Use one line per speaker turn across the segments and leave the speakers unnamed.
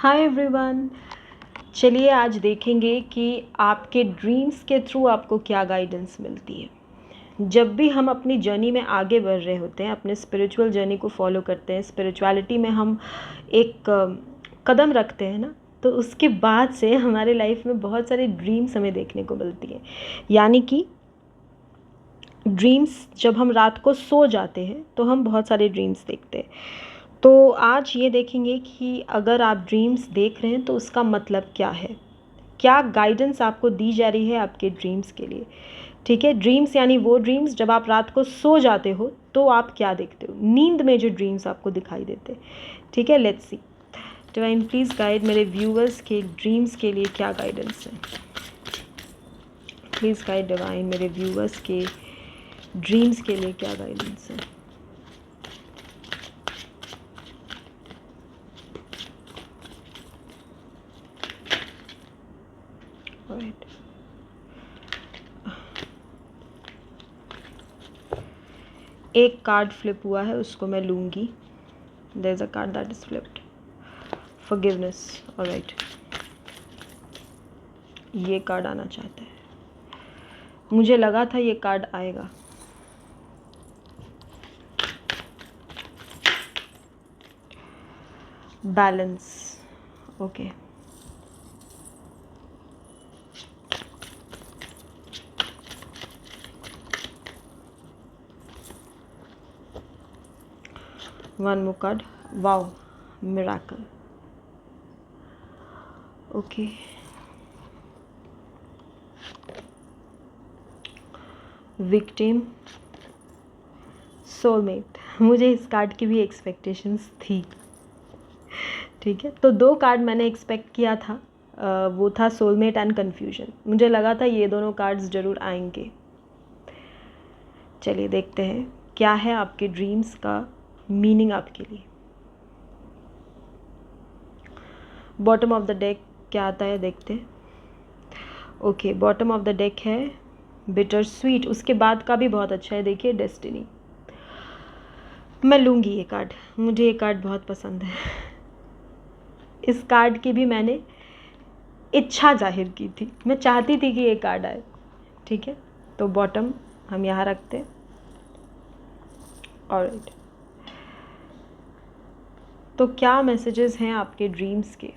Hi everyone. चलिए आज देखेंगे कि आपके ड्रीम्स के थ्रू आपको क्या गाइडेंस मिलती है। जब भी हम अपनी जर्नी में आगे बढ़ रहे होते हैं, अपने स्पिरिचुअल जर्नी को फॉलो करते हैं, स्पिरिचुअलिटी में हम एक कदम रखते हैं ना, तो उसके बाद से हमारे लाइफ में बहुत सारे ड्रीम्स हमें देखने को मिलती है। यानी कि ड्रीम्स, जब हम रात को सो जाते हैं तो हम बहुत सारे ड्रीम्स देखते हैं। तो आज ये देखेंगे कि अगर आप ड्रीम्स देख रहे हैं तो उसका मतलब क्या है, क्या गाइडेंस आपको दी जा रही है आपके ड्रीम्स के लिए। ठीक है, ड्रीम्स यानी वो ड्रीम्स जब आप रात को सो जाते हो तो आप क्या देखते हो, नींद में जो ड्रीम्स आपको दिखाई देते हैं। ठीक है, let's see. Divine please guide मेरे व्यूअर्स के ड्रीम्स के लिए क्या गाइडेंस है। प्लीज़ गाइड डिवाइन मेरे व्यूअर्स के ड्रीम्स के लिए क्या गाइडेंस है। Alright. एक कार्ड फ्लिप हुआ है, उसको मैं लूँगी। There is a card that is flipped, forgiveness. Alright, ये कार्ड आना चाहता है, मुझे लगा था ये कार्ड आएगा। Balance, okay. One more card, wow, miracle. Okay, victim, soulmate. मुझे इस कार्ड की भी एक्सपेक्टेशंस थी। ठीक है, तो दो कार्ड मैंने एक्सपेक्ट किया था, वो था सोलमेट एंड कन्फ्यूजन। मुझे लगा था ये दोनों कार्ड्स ज़रूर आएंगे। चलिए देखते हैं क्या है आपके ड्रीम्स का मीनिंग आपके लिए। बॉटम ऑफ द डेक क्या आता है देखते हैं। Okay, bottom of the deck है बिटर स्वीट। उसके बाद का भी बहुत अच्छा है, देखिए, डेस्टिनी। मैं लूँगी ये कार्ड, मुझे ये कार्ड बहुत पसंद है। इस कार्ड की भी मैंने इच्छा जाहिर की थी, मैं चाहती थी कि ये कार्ड आए। ठीक है, तो बॉटम हम यहाँ रखते हैं। ऑलराइट, तो क्या मैसेजेस हैं आपके ड्रीम्स के।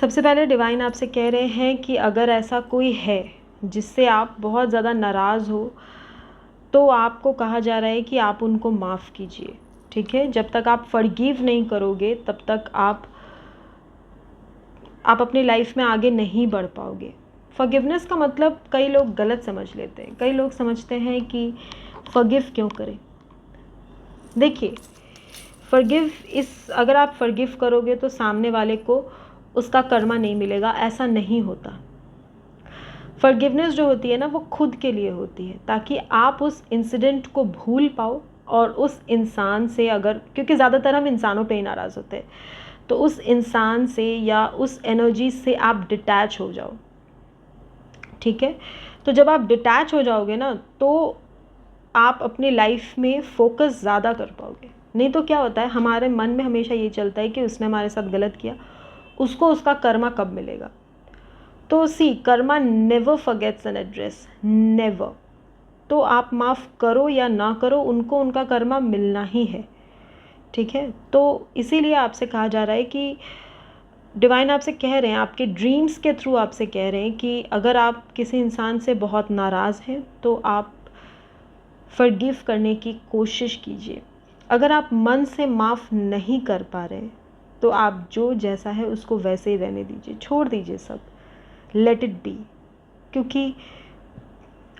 सबसे पहले डिवाइन आपसे कह रहे हैं कि अगर ऐसा कोई है जिससे आप बहुत ज़्यादा नाराज़ हो, तो आपको कहा जा रहा है कि आप उनको माफ़ कीजिए। ठीक है, जब तक आप फॉरगिव नहीं करोगे तब तक आप अपनी लाइफ में आगे नहीं बढ़ पाओगे। फॉरगिवनेस का मतलब कई लोग गलत समझ लेते हैं। कई लोग समझते हैं कि फॉरगिव क्यों करें। देखिए, अगर आप फॉरगिव करोगे तो सामने वाले को उसका कर्मा नहीं मिलेगा, ऐसा नहीं होता। फॉरगिवनेस जो होती है ना, वो खुद के लिए होती है, ताकि आप उस इंसिडेंट को भूल पाओ और उस इंसान से, अगर, क्योंकि ज़्यादातर हम इंसानों पे ही नाराज़ होते हैं, तो उस इंसान से या उस एनर्जी से आप डिटैच हो जाओ। ठीक है, तो जब आप डिटैच हो जाओगे ना, तो आप अपनी लाइफ में फोकस ज़्यादा कर पाओगे। नहीं तो क्या होता है, हमारे मन में हमेशा ये चलता है कि उसने हमारे साथ गलत किया, उसको उसका कर्मा कब मिलेगा। तो see, karma never forgets an address, never. तो आप माफ़ करो या ना करो, उनको उनका कर्मा मिलना ही है। ठीक है, तो इसीलिए आपसे कहा जा रहा है कि डिवाइन आपसे कह रहे हैं, आपके ड्रीम्स के थ्रू आपसे कह रहे हैं कि अगर आप किसी इंसान से बहुत नाराज़ हैं तो आप फॉरगिव करने की कोशिश कीजिए। अगर आप मन से माफ़ नहीं कर पा रहे तो आप जो जैसा है उसको वैसे ही रहने दीजिए, छोड़ दीजिए सब, लेट इट बी। क्योंकि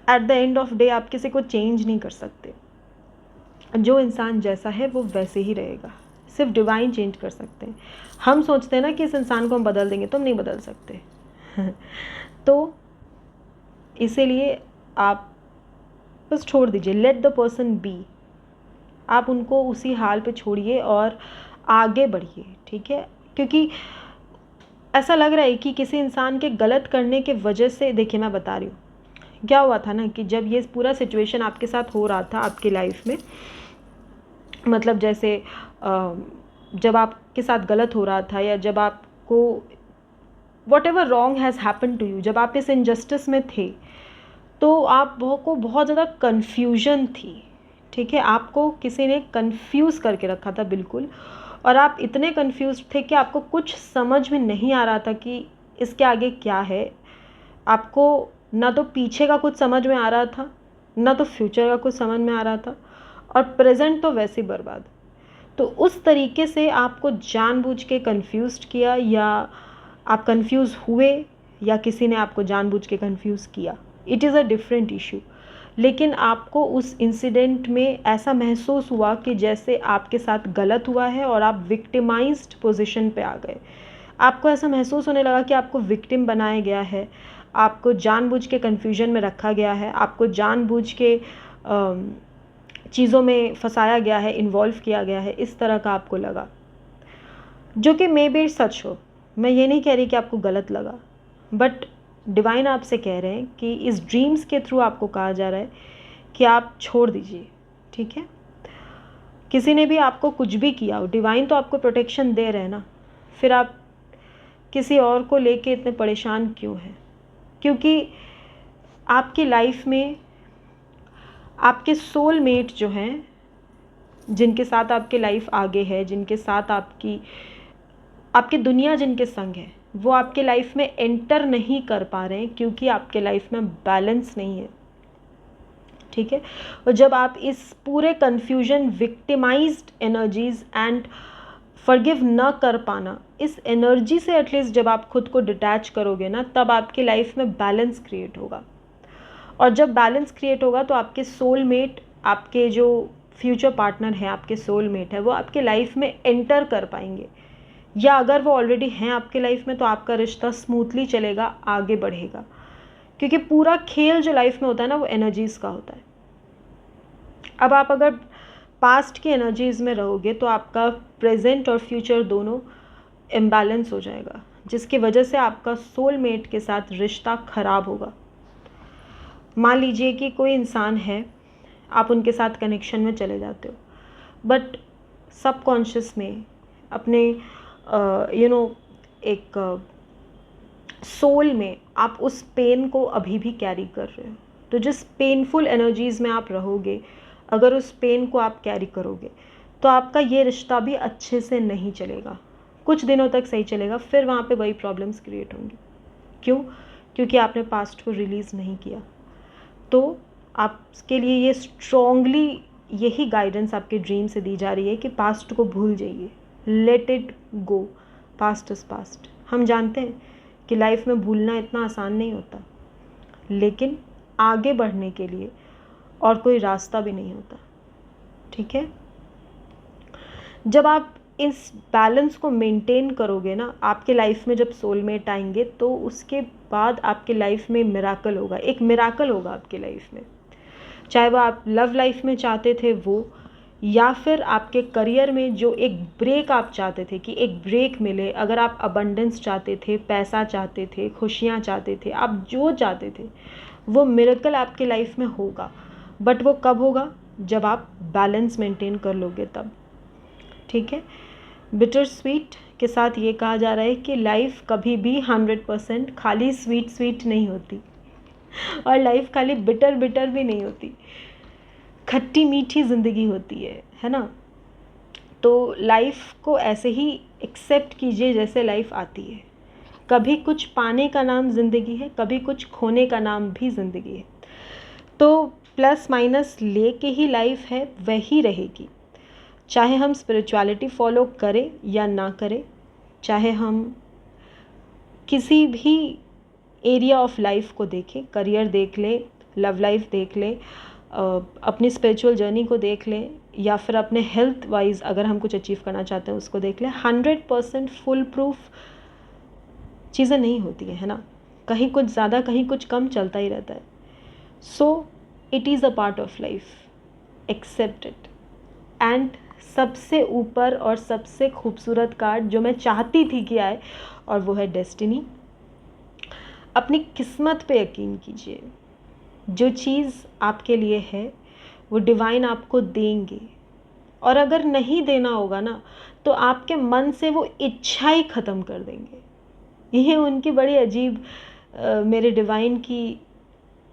at the end of day आप किसी को चेंज नहीं कर सकते। जो इंसान जैसा है वो वैसे ही रहेगा, सिर्फ डिवाइन चेंज कर सकते हैं। हम सोचते हैं ना कि इस इंसान को हम बदल देंगे, तुम नहीं बदल सकते। तो इसीलिए आप बस छोड़ दीजिए, लेट द पर्सन बी। आप उनको उसी हाल पे छोड़िए और आगे बढ़िए। ठीक है, क्योंकि ऐसा लग रहा है कि किसी इंसान के गलत करने के वजह से, देखिए मैं बता रही हूँ क्या हुआ था ना, कि जब ये पूरा सिचुएशन आपके साथ हो रहा था आपकी लाइफ में, मतलब जैसे जब आप आपके साथ गलत हो रहा था, या जब आपको whatever wrong has happen to you, जब आप इस इनजस्टिस में थे, तो आपको बहुत ज़्यादा कन्फ्यूजन थी, ठीक है, आपको किसी ने कंफ्यूज करके रखा था बिल्कुल, और आप इतने कंफ्यूज थे कि आपको कुछ समझ में नहीं आ रहा था कि इसके आगे क्या है। आपको ना तो पीछे का कुछ समझ में आ रहा था, ना तो फ्यूचर का कुछ समझ में आ रहा था, और प्रेजेंट तो वैसे ही बर्बाद। तो उस तरीके से आपको जानबूझ के कंफ्यूज किया, या आप कंफ्यूज हुए, या किसी ने आपको जानबूझ के कंफ्यूज किया, it is a different issue. लेकिन आपको उस इंसिडेंट में ऐसा महसूस हुआ कि जैसे आपके साथ गलत हुआ है और आप विक्टिमाइज्ड पोजीशन पे आ गए। आपको ऐसा महसूस होने लगा कि आपको विक्टिम बनाया गया है, आपको जानबूझ के कन्फ्यूजन में रखा गया है, आपको जानबूझ के चीज़ों में फंसाया गया है, इन्वॉल्व किया गया है, इस तरह का आपको लगा, जो कि मे बी सच हो। मैं ये नहीं कह रही कि आपको गलत लगा, बट डिवाइन आपसे कह रहे हैं कि इस ड्रीम्स के थ्रू आपको कहा जा रहा है कि आप छोड़ दीजिए, ठीक है। किसी ने भी आपको कुछ भी किया हो, डिवाइन तो आपको प्रोटेक्शन दे रहे हैं ना, फिर आप किसी और को लेके इतने परेशान क्यों हैं? क्योंकि आपकी लाइफ में आपके सोलमेट जो हैं, जिनके साथ आपकी लाइफ आगे है, जिनके साथ आपकी दुनिया जिनके संग है, वो आपके लाइफ में एंटर नहीं कर पा रहे हैं क्योंकि आपके लाइफ में बैलेंस नहीं है, ठीक है। और जब आप इस पूरे confusion, victimised energies and forgive न कर पाना, इस एनर्जी से एटलीस्ट जब आप खुद को डिटैच करोगे ना, तब आपकी लाइफ में बैलेंस क्रिएट होगा। और जब बैलेंस क्रिएट होगा तो आपके सोलमेट, आपके जो फ्यूचर पार्टनर है, आपके सोलमेट है, वो आपके लाइफ में एंटर कर पाएंगे, या अगर वो ऑलरेडी हैं आपके लाइफ में तो आपका रिश्ता स्मूथली चलेगा, आगे बढ़ेगा। क्योंकि पूरा खेल जो लाइफ में होता है ना, वो एनर्जीज़ का होता है। अब आप अगर पास्ट की एनर्जीज़ में रहोगे तो आपका प्रेजेंट और फ्यूचर दोनों इम्बैलेंस हो जाएगा, जिसकी वजह से आपका सोलमेट के साथ रिश्ता खराब होगा। मान लीजिए कि कोई इंसान है, आप उनके साथ कनेक्शन में चले जाते हो, बट सबकॉन्शियस में अपने एक सोल में आप उस पेन को अभी भी कैरी कर रहे हो। तो जिस पेनफुल एनर्जीज़ में आप रहोगे, अगर उस पेन को आप कैरी करोगे, तो आपका ये रिश्ता भी अच्छे से नहीं चलेगा। कुछ दिनों तक सही चलेगा, फिर वहाँ पे वही प्रॉब्लम्स क्रिएट होंगी। क्यों? क्योंकि आपने पास्ट को रिलीज़ नहीं किया। तो आपके लिए ये स्ट्रॉन्गली यही गाइडेंस आपके ड्रीम से दी जा रही है कि पास्ट को भूल जाइए, let it go, past is past. हम जानते हैं कि लाइफ में भूलना इतना आसान नहीं होता, लेकिन आगे बढ़ने के लिए और कोई रास्ता भी नहीं होता, ठीक है। जब आप इस बैलेंस को मेंटेन करोगे ना, आपके लाइफ में जब सोलमेट आएंगे तो उसके बाद आपके लाइफ में मिराकल होगा, एक मिराकल होगा आपके लाइफ में। चाहे वो आप लव लाइफ में चाहते थे वो, या फिर आपके करियर में जो एक ब्रेक आप चाहते थे कि एक ब्रेक मिले, अगर आप अबंडेंस चाहते थे, पैसा चाहते थे, खुशियाँ चाहते थे, आप जो चाहते थे, वो मिरेकल आपके लाइफ में होगा। बट वो कब होगा? जब आप बैलेंस मेंटेन कर लोगे तब, ठीक है। बिटर स्वीट के साथ ये कहा जा रहा है कि लाइफ कभी भी 100% खाली स्वीट स्वीट नहीं होती, और लाइफ खाली बिटर बिटर भी नहीं होती, खट्टी मीठी ज़िंदगी होती है ना। तो लाइफ को ऐसे ही एक्सेप्ट कीजिए जैसे लाइफ आती है। कभी कुछ पाने का नाम ज़िंदगी है, कभी कुछ खोने का नाम भी ज़िंदगी है। तो प्लस माइनस ले के ही लाइफ है, वही रहेगी। चाहे हम स्पिरिचुअलिटी फॉलो करें या ना करें, चाहे हम किसी भी एरिया ऑफ लाइफ को देखें, करियर देख लें, लव लाइफ देख लें, अपनी स्पिरिचुअल जर्नी को देख लें, या फिर अपने हेल्थ वाइज अगर हम कुछ अचीव करना चाहते हैं उसको देख लें, 100% फुल प्रूफ चीज़ें नहीं होती है ना। कहीं कुछ ज़्यादा, कहीं कुछ कम चलता ही रहता है। So it is a part of life, accept it. And सबसे ऊपर और सबसे खूबसूरत कार्ड जो मैं चाहती थी कि आए, और वो है डेस्टिनी। अपनी किस्मत पे यकीन कीजिए, जो चीज़ आपके लिए है वो डिवाइन आपको देंगे, और अगर नहीं देना होगा ना, तो आपके मन से वो इच्छा ही ख़त्म कर देंगे। ये उनकी बड़ी अजीब मेरे डिवाइन की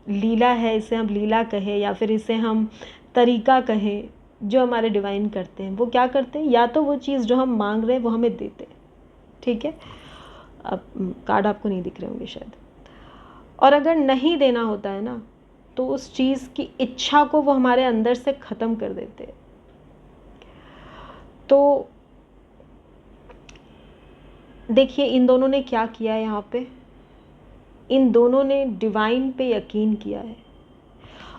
लीला है, इसे हम लीला कहें या फिर इसे हम तरीका कहें, जो हमारे डिवाइन करते हैं। वो क्या करते हैं, या तो वो चीज़ जो हम मांग रहे हैं वो हमें देते हैं, ठीक है। अब कार्ड आपको नहीं दिख रहे होंगे शायद। और अगर नहीं देना होता है ना, तो उस चीज़ की इच्छा को वो हमारे अंदर से ख़त्म कर देते हैं। तो देखिए इन दोनों ने क्या किया है यहाँ पे, इन दोनों ने डिवाइन पे यकीन किया है।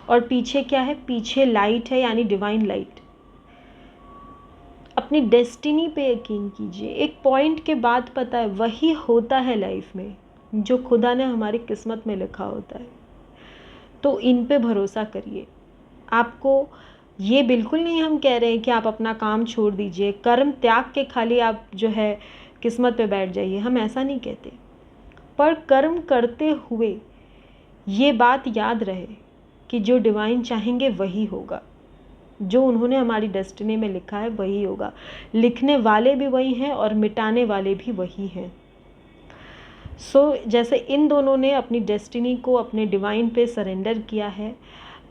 और पीछे क्या है, पीछे लाइट है, यानी डिवाइन लाइट। अपनी डेस्टिनी पे यकीन कीजिए। एक पॉइंट के बाद पता है वही होता है लाइफ में जो खुदा ने हमारी किस्मत में लिखा होता है। तो इन पे भरोसा करिए। आपको ये बिल्कुल नहीं हम कह रहे हैं कि आप अपना काम छोड़ दीजिए, कर्म त्याग के खाली आप जो है किस्मत पे बैठ जाइए, हम ऐसा नहीं कहते। पर कर्म करते हुए ये बात याद रहे कि जो डिवाइन चाहेंगे वही होगा, जो उन्होंने हमारी डेस्टिनी में लिखा है वही होगा। लिखने वाले भी वही हैं और मिटाने वाले भी वही हैं। जैसे इन दोनों ने अपनी डेस्टिनी को अपने डिवाइन पे सरेंडर किया है,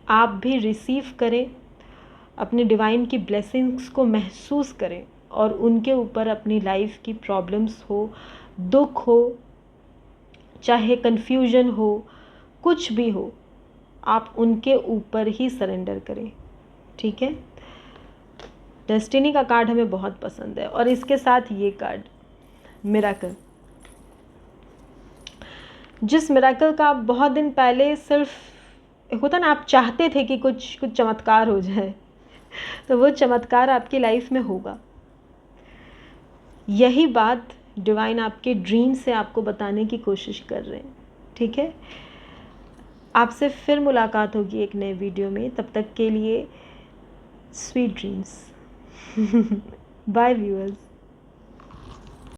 आप भी रिसीव करें, अपने डिवाइन की ब्लेसिंग्स को महसूस करें और उनके ऊपर अपनी लाइफ की प्रॉब्लम्स हो, दुख हो, चाहे कन्फ्यूजन हो, कुछ भी हो, आप उनके ऊपर ही सरेंडर करें, ठीक है। डेस्टिनी का कार्ड हमें बहुत पसंद है। और इसके साथ ये कार्ड मिरेकल, जिस मिरेकल का आप बहुत दिन पहले सिर्फ होता ना, आप चाहते थे कि कुछ चमत्कार हो जाए, तो वो चमत्कार आपकी लाइफ में होगा। यही बात डिवाइन आपके ड्रीम से आपको बताने की कोशिश कर रहे हैं, ठीक है। आपसे फिर मुलाकात होगी एक नए वीडियो में। तब तक के लिए स्वीट ड्रीम्स। Bye viewers.